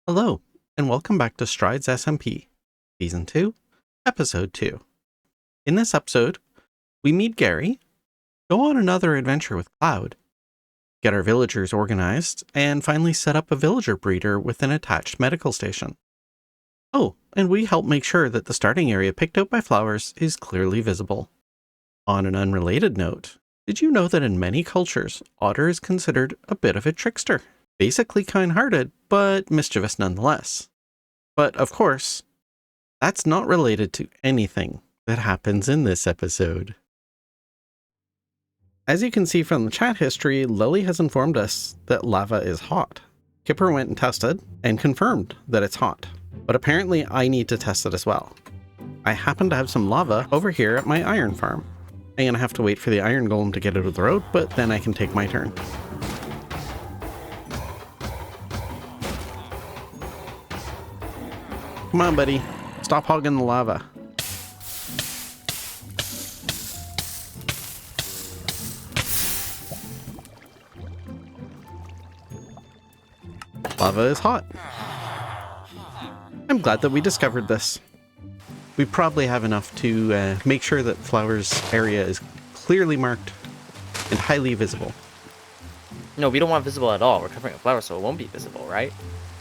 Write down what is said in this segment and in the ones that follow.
Hello, and welcome back to Strides SMP, Season 2, Episode 2. In this episode, we meet Gary, go on another adventure with Cloud, get our villagers organized, and finally set up a villager breeder with an attached medical station. Oh, and we help make sure that the starting area picked out by flowers is clearly visible. On an unrelated note, did you know that in many cultures, Otter is considered a bit of a trickster? Basically kind-hearted, but mischievous nonetheless. But of course, that's not related to anything that happens in this episode. As you can see from the chat history, Lily has informed us that lava is hot. Kipper went and tested and confirmed that it's hot, but apparently I need to test it as well. I happen to have some lava over here at my iron farm. I'm gonna have to wait for the iron golem to get out of the road, but then I can take my turn. Come on, buddy. Stop hogging the lava. Lava is hot. I'm glad that we discovered this. We probably have enough to make sure that Flower's area is clearly marked and highly visible. No, we don't want visible at all. We're covering a flower so it won't be visible, right?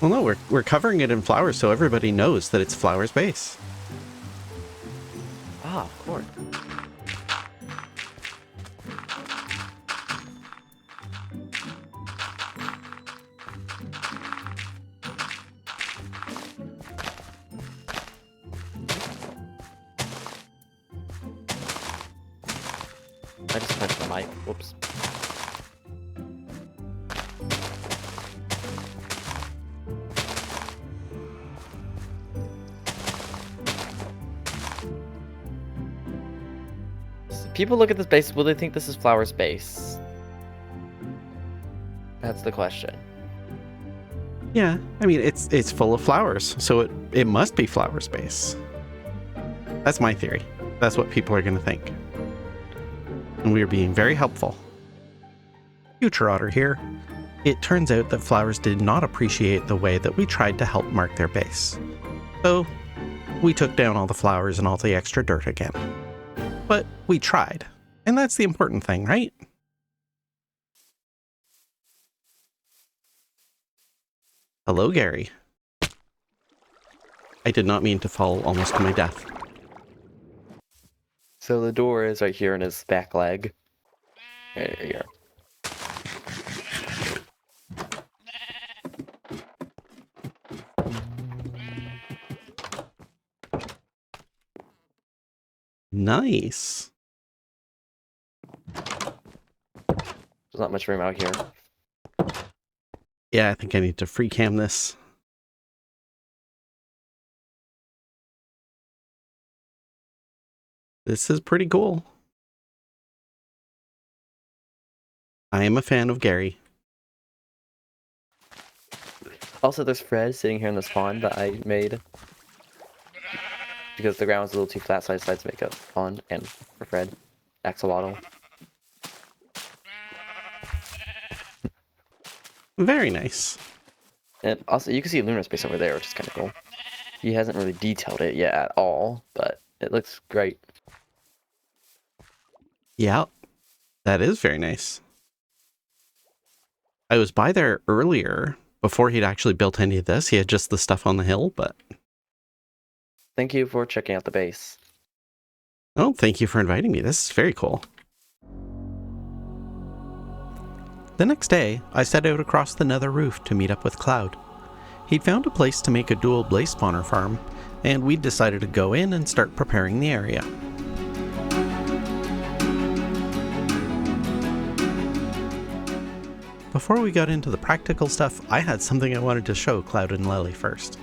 Well, no, we're covering it in flowers so everybody knows that it's Flower's base. Ah, of course. I just punched the mic. Whoops. People look at this base, will they think this is Flower's base? That's the question. Yeah, I mean, it's full of flowers, so it must be Flower's base. That's my theory. That's what people are going to think. And we are being very helpful. Future Otter here. It turns out that Flowers did not appreciate the way that we tried to help mark their base. So, we took down all the flowers and all the extra dirt again. But we tried. And that's the important thing, right? Hello, Gary. I did not mean to fall almost to my death. So the door is right here in his back leg. There you go. Nice. There's not much room out here. Yeah, I think I need to free cam this. This is pretty cool. I am a fan of Gary. Also, there's Fred sitting here in this pond that I made. Because the ground was a little too flat, so I decided to make a pond. And for Fred, axolotl. Very nice. And also, you can see lunar space over there, which is kind of cool. He hasn't really detailed it yet at all, but it looks great. Yeah, that is very nice. I was by there earlier, before he'd actually built any of this. He had just the stuff on the hill, but... Thank you for checking out the base. Oh, thank you for inviting me. This is very cool. The next day, I set out across the nether roof to meet up with Cloud. He'd found a place to make a dual blaze spawner farm, and we'd decided to go in and start preparing the area. Before we got into the practical stuff, I had something I wanted to show Cloud and Lily first.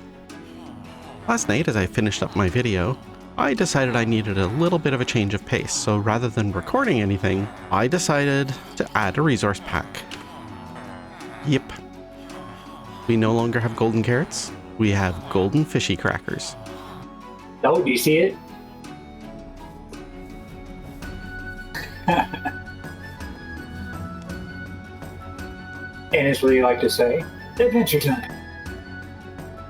Last night, as I finished up my video, I decided I needed a little bit of a change of pace, so rather than recording anything, I decided to add a resource pack. Yep. We no longer have golden carrots, we have golden fishy crackers. Oh, do you see it? And as we like to say, adventure time.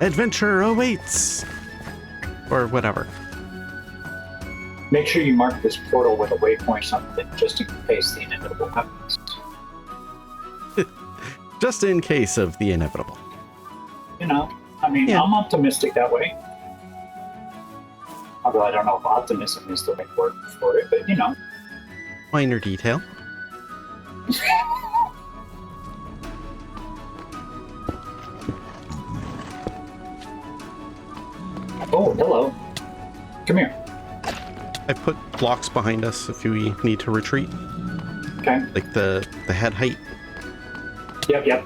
Adventure awaits! Or whatever. Make sure you mark this portal with a waypoint or something, just in case the inevitable happens. Just in case of the inevitable. You know, I mean, Yeah. I'm optimistic that way. Although I don't know if optimism is the right word for it, but you know. Minor detail. Oh, hello. Come here. I put blocks behind us if we need to retreat. Okay. Like the head height. Yep.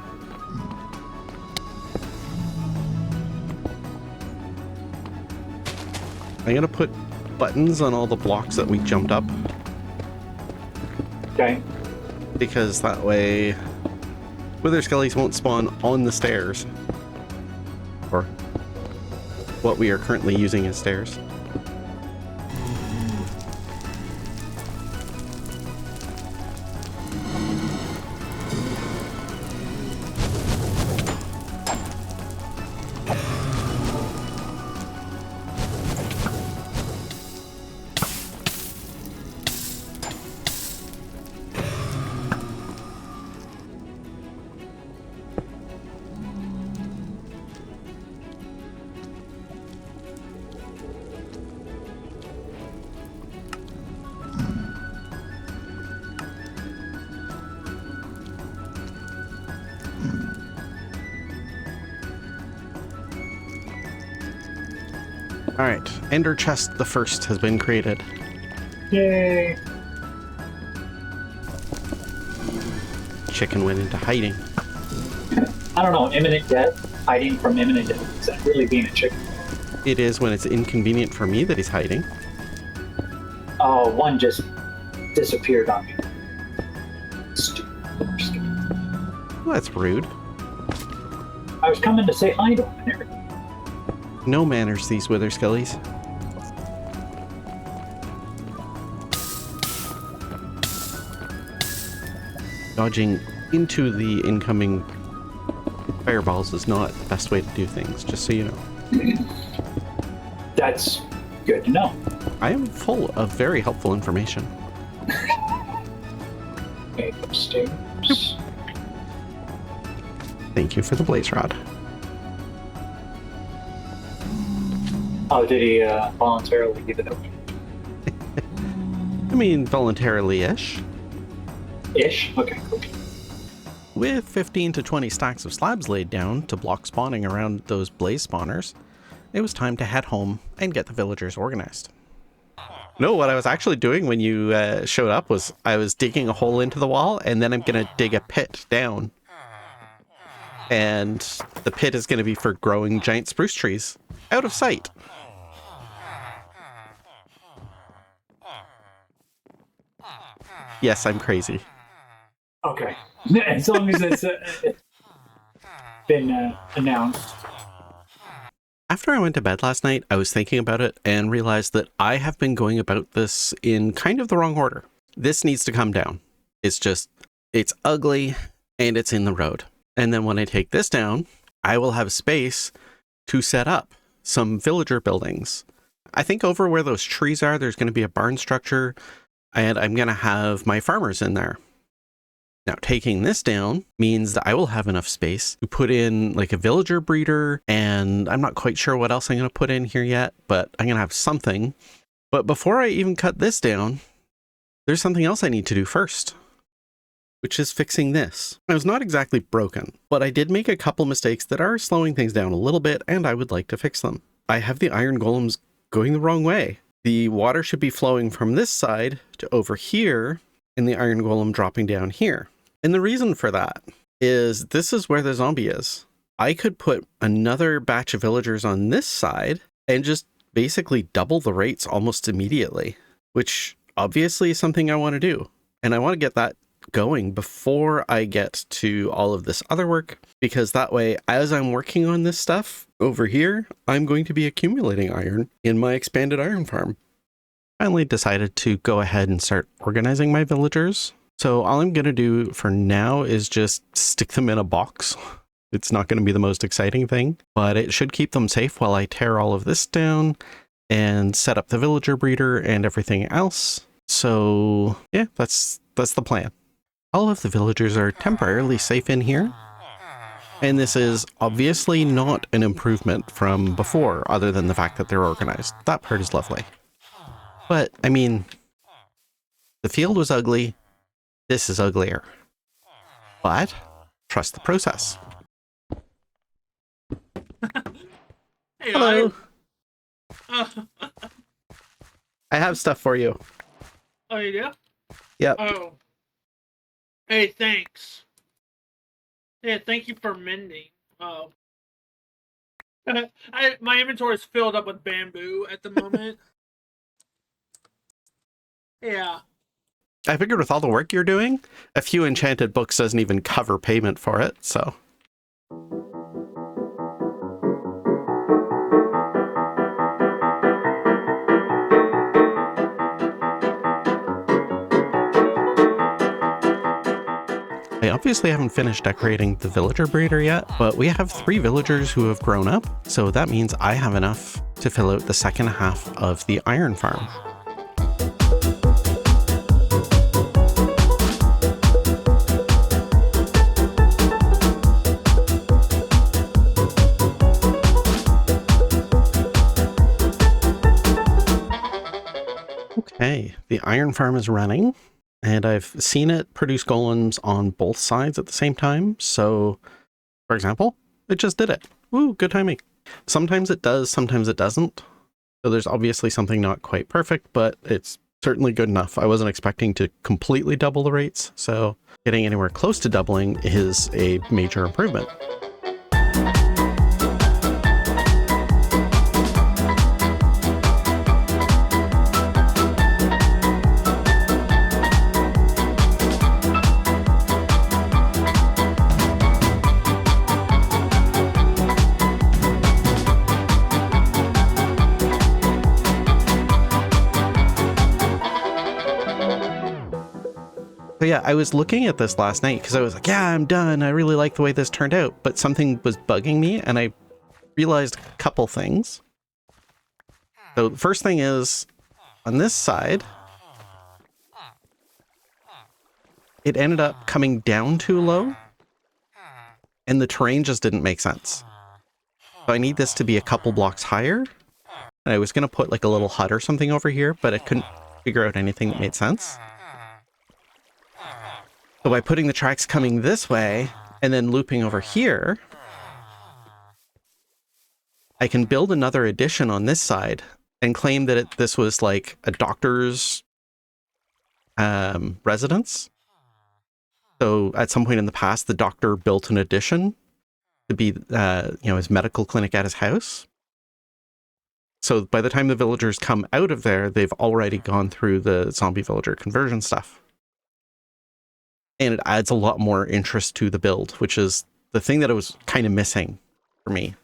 I'm gonna put buttons on all the blocks that we jumped up, Okay. because that way wither skellies won't spawn on the stairs. Or what we are currently using as stairs. Alright, Ender Chest the first has been created. Yay. Chicken went into hiding. I don't know, imminent death, hiding from imminent death. Is that really being a chicken? It is when it's inconvenient for me that he's hiding. Oh, one just disappeared on me. Stupid. I'm just kidding. Well, that's rude. I was coming to say hi to him and everything. No manners, these wither skellies. Dodging into the incoming fireballs is not the best way to do things, just so you know. That's good to know. I am full of very helpful information. Okay, upstairs. Thank you for the blaze rod. Oh, did he voluntarily give it up? I mean, voluntarily-ish. Ish? Okay, cool. With 15 to 20 stacks of slabs laid down to block spawning around those blaze spawners, it was time to head home and get the villagers organized. No, what I was actually doing when you showed up was I was digging a hole into the wall, and then I'm going to dig a pit down. And the pit is going to be for growing giant spruce trees out of sight. Yes, I'm crazy. Okay. As long as it's been announced. After I went to bed last night, I was thinking about it and realized that I have been going about this in kind of the wrong order. This needs to come down. It's ugly and it's in the road. And then when I take this down, I will have space to set up some villager buildings. I think over where those trees are, there's going to be a barn structure, and I'm going to have my farmers in there. Now, taking this down means that I will have enough space to put in like a villager breeder, and I'm not quite sure what else I'm going to put in here yet, but I'm going to have something. But before I even cut this down, there's something else I need to do first, which is fixing this. It was not exactly broken, but I did make a couple mistakes that are slowing things down a little bit, and I would like to fix them. I have the iron golems going the wrong way. The water should be flowing from this side to over here, and the iron golem dropping down here. And the reason for that is this is where the zombie is. I could put another batch of villagers on this side and just basically double the rates almost immediately, which obviously is something I want to do. And I want to get that going before I get to all of this other work, because that way, as I'm working on this stuff over here, I'm going to be accumulating iron in my expanded iron farm. Finally decided to go ahead and start organizing my villagers. So all I'm going to do for now is just stick them in a box It's not going to be the most exciting thing, but it should keep them safe while I tear all of this down and set up the villager breeder and everything else. So yeah, that's the plan. All of the villagers are temporarily safe in here. And this is obviously not an improvement from before, other than the fact that they're organized. That part is lovely. But, I mean, the field was ugly. This is uglier. But, trust the process. Hey, Hello. I, I have stuff for you. oh, you do? Yep. Oh. Hey, thanks. Yeah, thank you for mending. Oh. My inventory is filled up with bamboo at the moment. Yeah. I figured with all the work you're doing, a few enchanted books doesn't even cover payment for it, so. I obviously haven't finished decorating the villager breeder yet, but we have 3 villagers who have grown up, so that means I have enough to fill out the second half of the iron farm. Okay, the iron farm is running. And I've seen it produce golems on both sides at the same time. So, for example, it just did it. Woo, good timing. Sometimes it does, sometimes it doesn't. So there's obviously something not quite perfect, but it's certainly good enough. I wasn't expecting to completely double the rates, so getting anywhere close to doubling is a major improvement. So yeah, I was looking at this last night because I was like, yeah, I'm done. I really like the way this turned out. But something was bugging me and I realized a couple things. So the first thing is on this side, it ended up coming down too low and the terrain just didn't make sense. So I need this to be a couple blocks higher. And I was going to put like a little hut or something over here, but I couldn't figure out anything that made sense. So by putting the tracks coming this way and then looping over here, I can build another addition on this side and claim that this was like a doctor's residence. So at some point in the past, the doctor built an addition to be, his medical clinic at his house. So by the time the villagers come out of there, they've already gone through the zombie villager conversion stuff. And it adds a lot more interest to the build, which is the thing that I was kind of missing for me.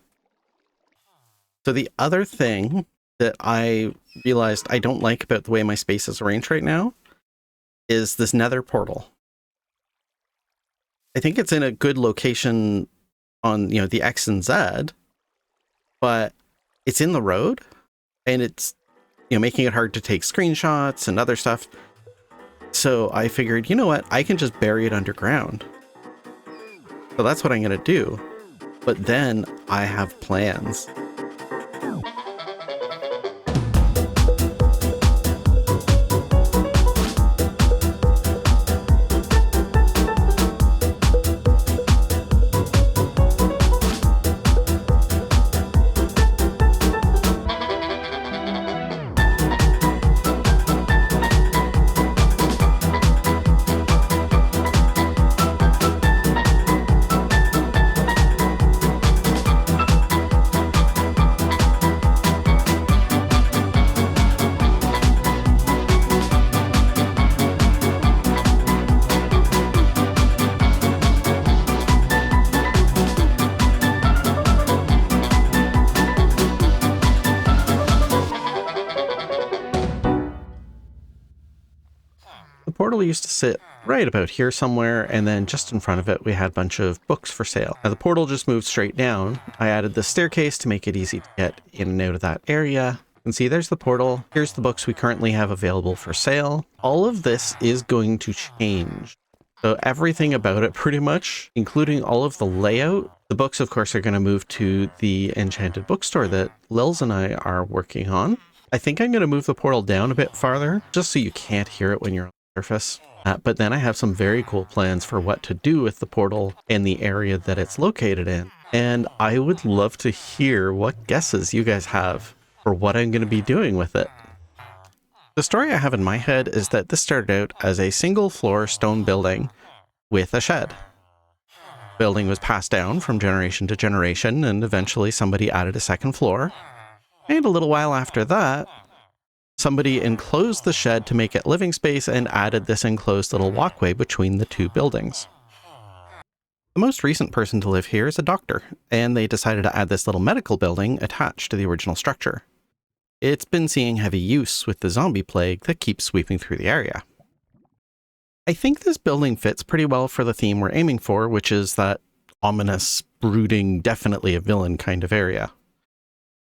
So the other thing that I realized I don't like about the way my space is arranged right now is this nether portal. I think it's in a good location on, the X and Z, but it's in the road and it's, making it hard to take screenshots and other stuff. So I figured, you know what, I can just bury it underground. So that's what I'm going to do. But then I have plans. portal used to sit right about here somewhere, and then just in front of it, we had a bunch of books for sale. Now, the portal just moved straight down. I added the staircase to make it easy to get in and out of that area. You can see there's the portal. Here's the books we currently have available for sale. All of this is going to change. So everything about it pretty much, including all of the layout. The books, of course, are going to move to the enchanted bookstore that Lils and I are working on. I think I'm going to move the portal down a bit farther, just so you can't hear it when you're on the surface. But then I have some very cool plans for what to do with the portal and the area that it's located in. And I would love to hear what guesses you guys have for what I'm going to be doing with it. The story I have in my head is that this started out as a single floor stone building with a shed. The building was passed down from generation to generation, and eventually somebody added a second floor. And a little while after that, somebody enclosed the shed to make it living space and added this enclosed little walkway between the two buildings. The most recent person to live here is a doctor, and they decided to add this little medical building attached to the original structure. It's been seeing heavy use with the zombie plague that keeps sweeping through the area. I think this building fits pretty well for the theme we're aiming for, which is that ominous, brooding, definitely a villain kind of area.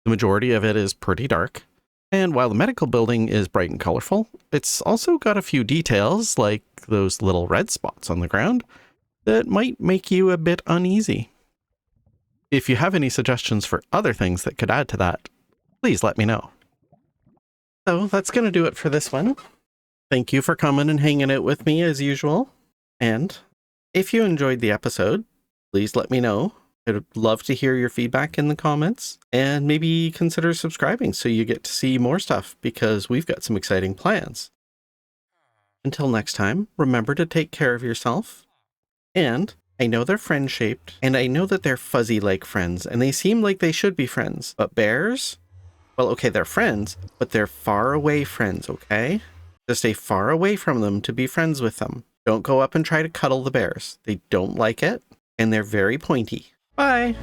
The majority of it is pretty dark, and while the medical building is bright and colorful, it's also got a few details, like those little red spots on the ground, that might make you a bit uneasy. If you have any suggestions for other things that could add to that, please let me know. So that's going to do it for this one. Thank you for coming and hanging out with me as usual. And if you enjoyed the episode, please let me know. I'd love to hear your feedback in the comments, and maybe consider subscribing so you get to see more stuff, because we've got some exciting plans. Until next time, remember to take care of yourself. And I know they're friend-shaped, and I know that they're fuzzy like friends, and they seem like they should be friends. But bears? Well, okay, they're friends, but they're far away friends, okay? Just stay far away from them to be friends with them. Don't go up and try to cuddle the bears. They don't like it, and they're very pointy. Bye!